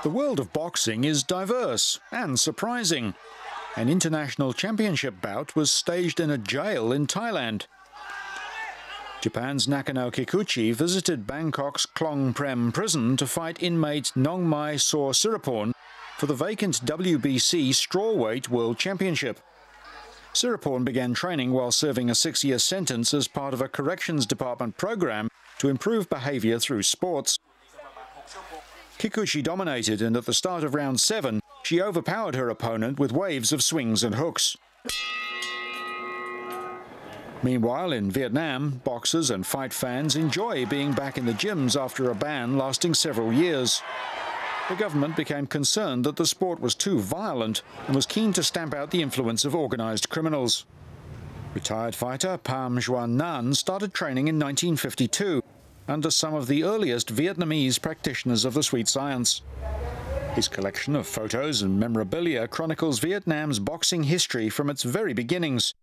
The world of boxing is diverse and surprising. An international championship bout was staged in a jail in Thailand. Japan's Nakano Kikuchi visited Bangkok's Klong Prem prison to fight inmate Nongmai Saw Siraporn for the vacant WBC Strawweight World Championship. Siraporn began training while serving a 6-year sentence as part of a corrections department program to improve behaviour through sports. Kikuchi dominated, and at the start of round 7, she overpowered her opponent with waves of swings and hooks. Meanwhile, in Vietnam, boxers and fight fans enjoy being back in the gyms after a ban lasting several years. The government became concerned that the sport was too violent and was keen to stamp out the influence of organised criminals. Retired fighter Pham Duan Nan started training in 1952 under some of the earliest Vietnamese practitioners of the sweet science. His collection of photos and memorabilia chronicles Vietnam's boxing history from its very beginnings.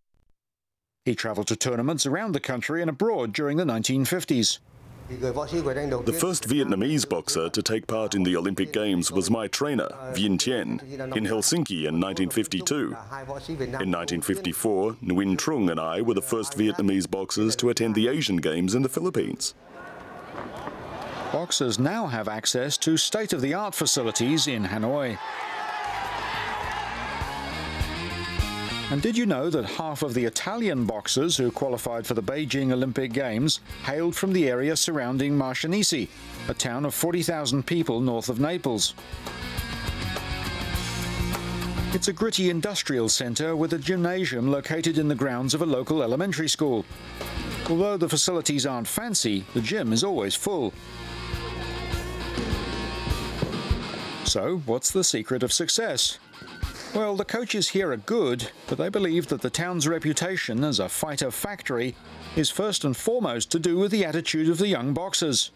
He travelled to tournaments around the country and abroad during the 1950s. The first Vietnamese boxer to take part in the Olympic Games was my trainer, Vien Tien, in Helsinki in 1952. In 1954, Nguyen Trung and I were the first Vietnamese boxers to attend the Asian Games in the Philippines. Boxers now have access to state-of-the-art facilities in Hanoi. And did you know that half of the Italian boxers who qualified for the Beijing Olympic Games hailed from the area surrounding Marcianise, a town of 40,000 people north of Naples? It's a gritty industrial centre with a gymnasium located in the grounds of a local elementary school. Although the facilities aren't fancy, the gym is always full. So, what's the secret of success? Well, the coaches here are good, but they believe that the town's reputation as a fighter factory is first and foremost to do with the attitude of the young boxers.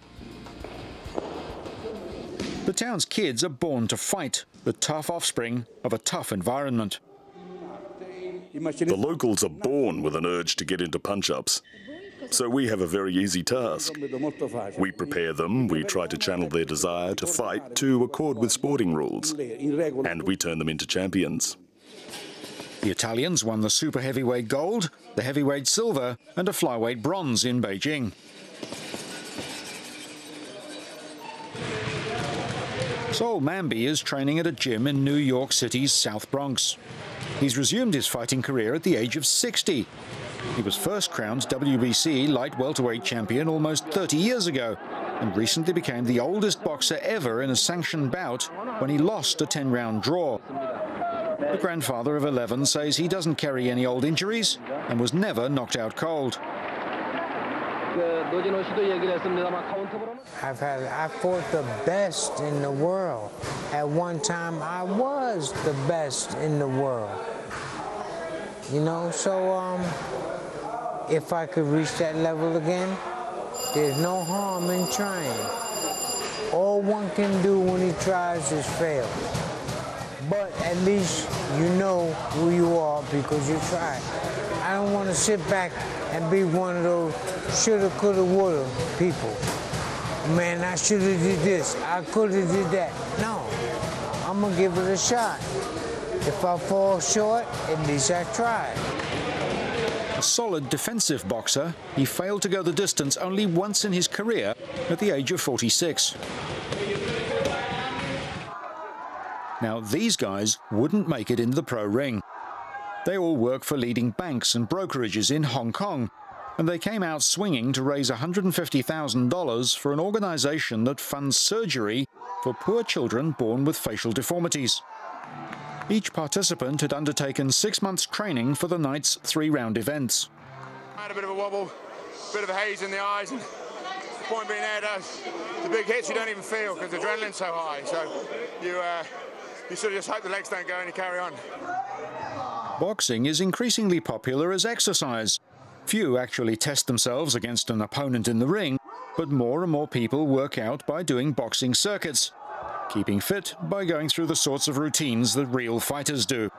The town's kids are born to fight, the tough offspring of a tough environment. The locals are born with an urge to get into punch-ups. So we have a very easy task. We prepare them, we try to channel their desire to fight to accord with sporting rules, and we turn them into champions. The Italians won the super heavyweight gold, the heavyweight silver, and a flyweight bronze in Beijing. Sol Mamby is training at a gym in New York City's South Bronx. He's resumed his fighting career at the age of 60. He was first crowned WBC light welterweight champion almost 30 years ago and recently became the oldest boxer ever in a sanctioned bout when he lost a 10-round draw. The grandfather of 11 says he doesn't carry any old injuries and was never knocked out cold. I fought the best in the world. At one time, I was the best in the world. You know, so if I could reach that level again, there's no harm in trying. All one can do when he tries is fail. But at least you know who you are because you tried. I don't want to sit back and be one of those shoulda, coulda, woulda people. Man, I shoulda did this, I coulda did that. No, I'm gonna give it a shot. If I fall short, at least I tried. A solid defensive boxer, he failed to go the distance only once in his career at the age of 46. Now, these guys wouldn't make it into the pro ring. They all work for leading banks and brokerages in Hong Kong, and they came out swinging to raise $150,000 for an organization that funds surgery for poor children born with facial deformities. Each participant had undertaken 6 months training for the night's 3-round events. I had a bit of a wobble, a bit of a haze in the eyes, and the point being there, the big hits you don't even feel because the adrenaline's so high. So you sort of just hope the legs don't go and you carry on. Boxing is increasingly popular as exercise. Few actually test themselves against an opponent in the ring, but more and more people work out by doing boxing circuits, keeping fit by going through the sorts of routines that real fighters do.